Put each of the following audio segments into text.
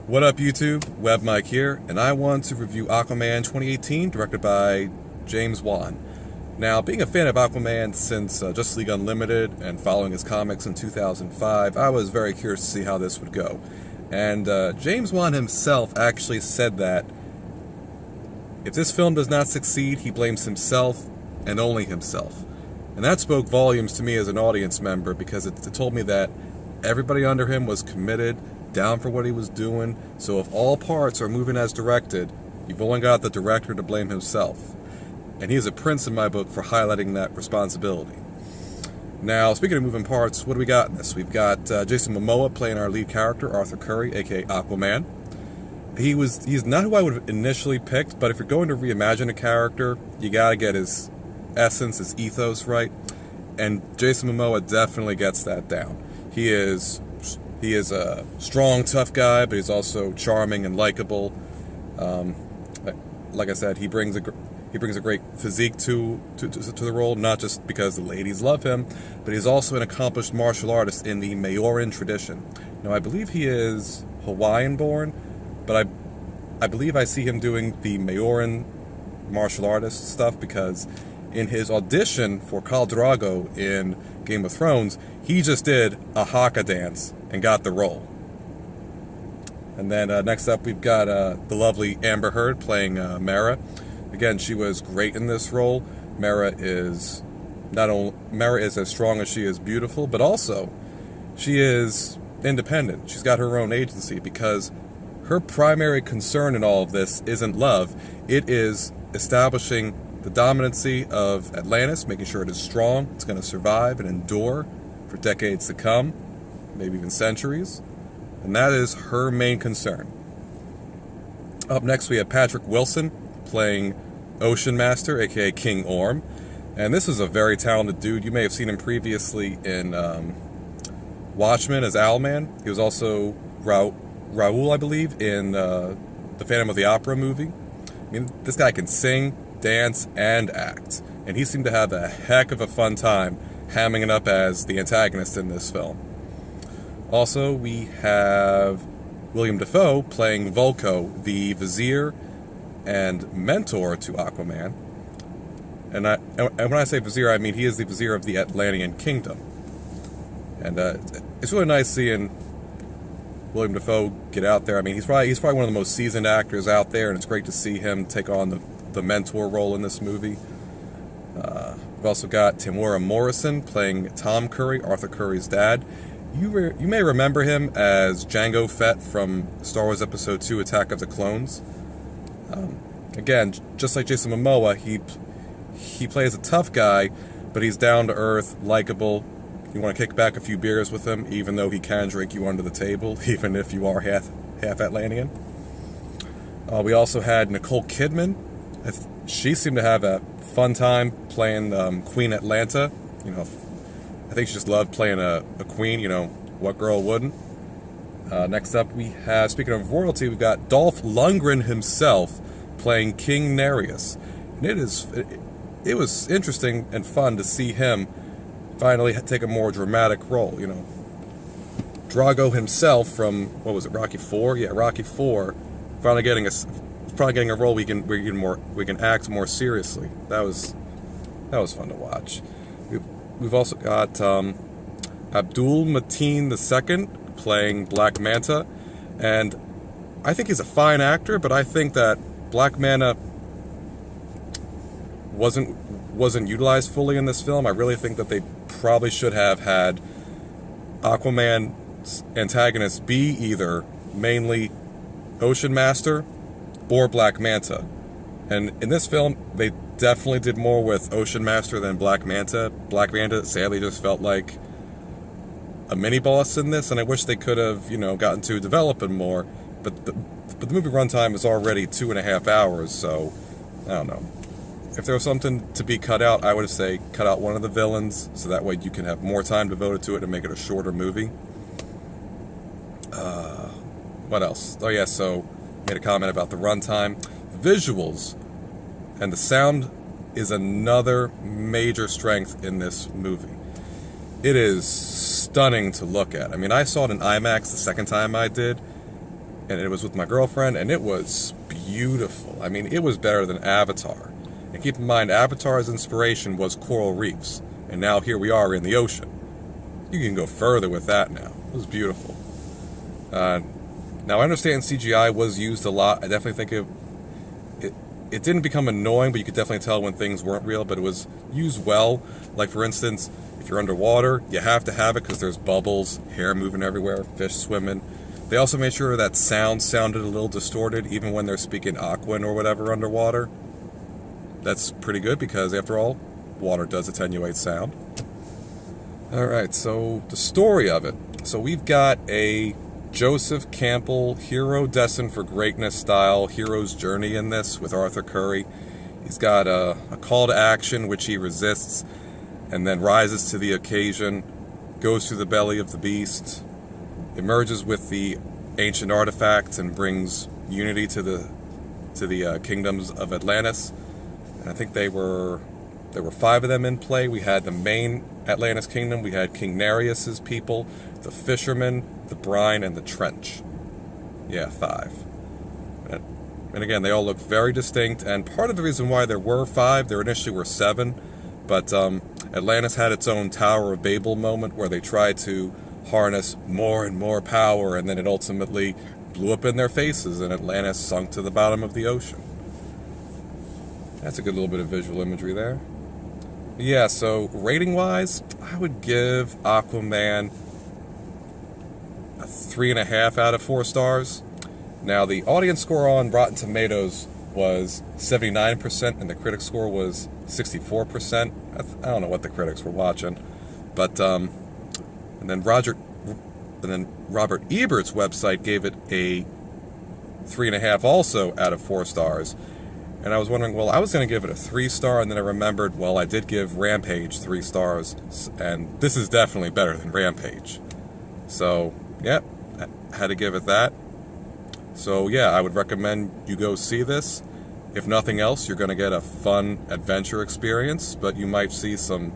What up, YouTube? Web Mike here, and I want to review Aquaman 2018, directed by James Wan. Now, being a fan of Aquaman since Justice League Unlimited and following his comics in 2005, I was very curious to see how this would go. And James Wan himself actually said that if this film does not succeed, he blames himself and only himself. And that spoke volumes to me as an audience member, because it told me that everybody under him was committed, down for what he was doing. So if all parts are moving as directed, you've only got the director to blame himself. And he is a prince in my book for highlighting that responsibility. Now, speaking of moving parts, what do we got in this? We've got Jason Momoa playing our lead character, Arthur Curry, aka Aquaman. He's not who I would have initially picked, but if you're going to reimagine a character, you gotta get his essence, his ethos right. And Jason Momoa definitely gets that down. He is a strong, tough guy, but he's also charming and likable. Like I said, he brings a great physique to the role, not just because the ladies love him, but he's also an accomplished martial artist in the Maorin tradition. Now, I believe he is Hawaiian-born, but I believe I see him doing the Maorin martial artist stuff, because in his audition for Khal Drogo in Game of Thrones, he just did a haka dance and got the role. And then next up, we've got the lovely Amber Heard playing Mera. Again, she was great in this role. Mera is as strong as she is beautiful, but also she is independent. She's got her own agency, because her primary concern in all of this isn't love. It is establishing the dominancy of Atlantis, making sure it is strong, it's going to survive and endure for decades to come, maybe even centuries. And that is her main concern. Up next, we have Patrick Wilson playing Ocean Master, aka King Orm. And this is a very talented dude. You may have seen him previously in Watchmen as Owlman. He was also Raoul, I believe, in the Phantom of the Opera movie. I mean, this guy can sing, dance, and act. And he seemed to have a heck of a fun time hamming it up as the antagonist in this film. Also, we have William Dafoe playing Vulko, the vizier and mentor to Aquaman. And when I say vizier, I mean he is the vizier of the Atlantean kingdom. And it's really nice seeing William Dafoe get out there. I mean, he's probably one of the most seasoned actors out there, and it's great to see him take on the mentor role in this movie. We've also got Temuera Morrison playing Tom Curry, Arthur Curry's dad. You may remember him as Jango Fett from Star Wars Episode 2, Attack of the Clones. Again, just like Jason Momoa, he plays a tough guy, but he's down to earth, likable. You want to kick back a few beers with him, even though he can drink you under the table, even if you are half Atlantean. We also had Nicole Kidman. She seemed to have a fun time playing Queen Atlanta. You know, I think she just loved playing a queen. You know, what girl wouldn't? Next up, we have, speaking of royalty, we've got Dolph Lundgren himself playing King Nereus. And it was interesting and fun to see him finally take a more dramatic role. You know, Drago himself from, what was it, Rocky IV? Yeah, Rocky IV, finally getting a role we can act more seriously. That was fun to watch. We've also got Abdul Mateen II playing Black Manta, and I think he's a fine actor, but I think that Black Manta wasn't utilized fully in this film. I really think that they probably should have had Aquaman's antagonist be either mainly Ocean Master or Black Manta. And in this film, they definitely did more with Ocean Master than Black Manta. Black Manta sadly just felt like a mini-boss in this, and I wish they could have, gotten to develop him more. But the movie runtime is already 2.5 hours, so I don't know. If there was something to be cut out, I would say cut out one of the villains, so that way you can have more time devoted to it and make it a shorter movie. What else? Oh yeah, so made a comment about the runtime. Visuals and the sound is another major strength in this movie. It is stunning to look at. I mean, I saw it in IMAX the second time I did, and it was with my girlfriend, and it was beautiful. I mean, it was better than Avatar. And keep in mind, Avatar's inspiration was coral reefs, and now here we are in the ocean. You can go further with that now. It was beautiful. Now, I understand CGI was used a lot. I definitely think it didn't become annoying, but you could definitely tell when things weren't real, but it was used well. Like, for instance, if you're underwater, you have to have it because there's bubbles, hair moving everywhere, fish swimming. They also made sure that sound sounded a little distorted, even when they're speaking Aquaman or whatever underwater. That's pretty good because, after all, water does attenuate sound. Alright, so the story of it. So we've got a Joseph Campbell, hero destined for greatness style hero's journey in this with Arthur Curry. He's got a call to action which he resists and then rises to the occasion, goes through the belly of the beast, emerges with the ancient artifacts and brings unity to the kingdoms of Atlantis. And I think there were 5 of them in play. We had the main Atlantis kingdom, we had King Nereus's people, the fishermen, the brine, and the trench. Yeah, 5. And again, they all look very distinct, and part of the reason why there were 5, there initially were 7, but Atlantis had its own Tower of Babel moment where they tried to harness more and more power, and then it ultimately blew up in their faces, and Atlantis sunk to the bottom of the ocean. That's a good little bit of visual imagery there. Yeah, so rating-wise, I would give Aquaman a 3.5 out of 4 stars. Now, the audience score on Rotten Tomatoes was 79%, and the critic score was 64%. I don't know what the critics were watching, but and then Robert Ebert's website gave it a 3.5 also out of 4 stars. And I was wondering, well, I was going to give it a 3-star, and then I remembered, well, I did give Rampage 3 stars, and this is definitely better than Rampage. So, yeah, I had to give it that. So, yeah, I would recommend you go see this. If nothing else, you're going to get a fun adventure experience, but you might see some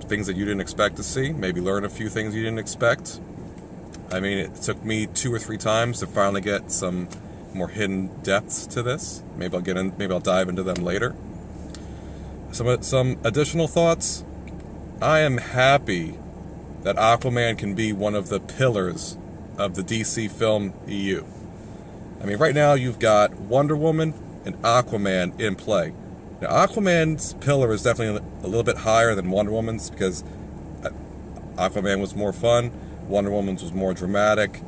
things that you didn't expect to see, maybe learn a few things you didn't expect. I mean, it took me 2 or 3 times to finally get some more hidden depths to this. Maybe I'll dive into them later. Some additional thoughts. I am happy that Aquaman can be one of the pillars of the DC film EU. I mean, right now you've got Wonder Woman and Aquaman in play. Now, Aquaman's pillar is definitely a little bit higher than Wonder Woman's because Aquaman was more fun, Wonder Woman's was more dramatic,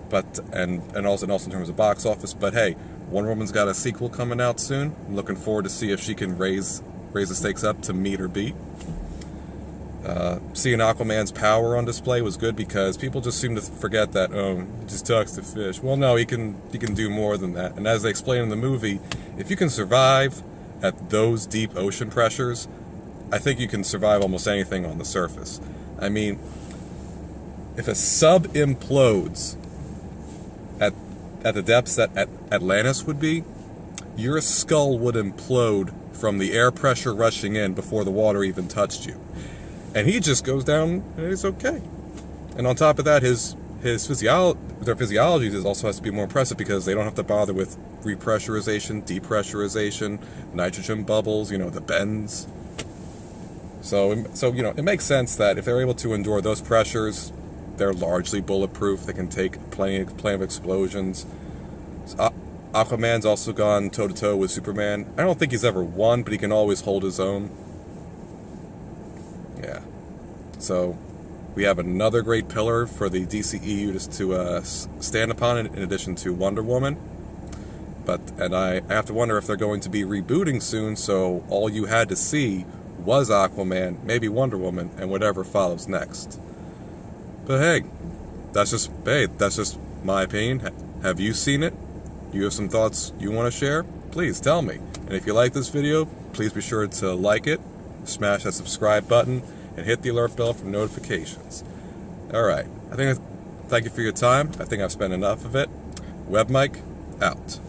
but and also in terms of box office. But hey, Wonder Woman's got a sequel coming out soon. I'm looking forward to see if she can raise the stakes up to meet or beat. Seeing Aquaman's power on display was good because people just seem to forget that, he just talks to fish. Well, no, he can do more than that. And as they explain in the movie, if you can survive at those deep ocean pressures, I think you can survive almost anything on the surface. I mean, if a sub implodes at the depths that Atlantis would be, your skull would implode from the air pressure rushing in before the water even touched you. And he just goes down and he's okay. And on top of that, their physiology also has to be more impressive because they don't have to bother with repressurization, depressurization, nitrogen bubbles, the bends. So it makes sense that if they're able to endure those pressures, they're largely bulletproof. They can take plenty of explosions. Aquaman's also gone toe-to-toe with Superman. I don't think he's ever won, but he can always hold his own. Yeah. So we have another great pillar for the DCEU to stand upon in addition to Wonder Woman. And I have to wonder if they're going to be rebooting soon, so all you had to see was Aquaman, maybe Wonder Woman, and whatever follows next. But hey, that's just my opinion. Have you seen it? You have some thoughts you want to share? Please tell me. And if you like this video, please be sure to like it, smash that subscribe button, and hit the alert bell for notifications. Alright, thank you for your time. I think I've spent enough of it. WebMike, out.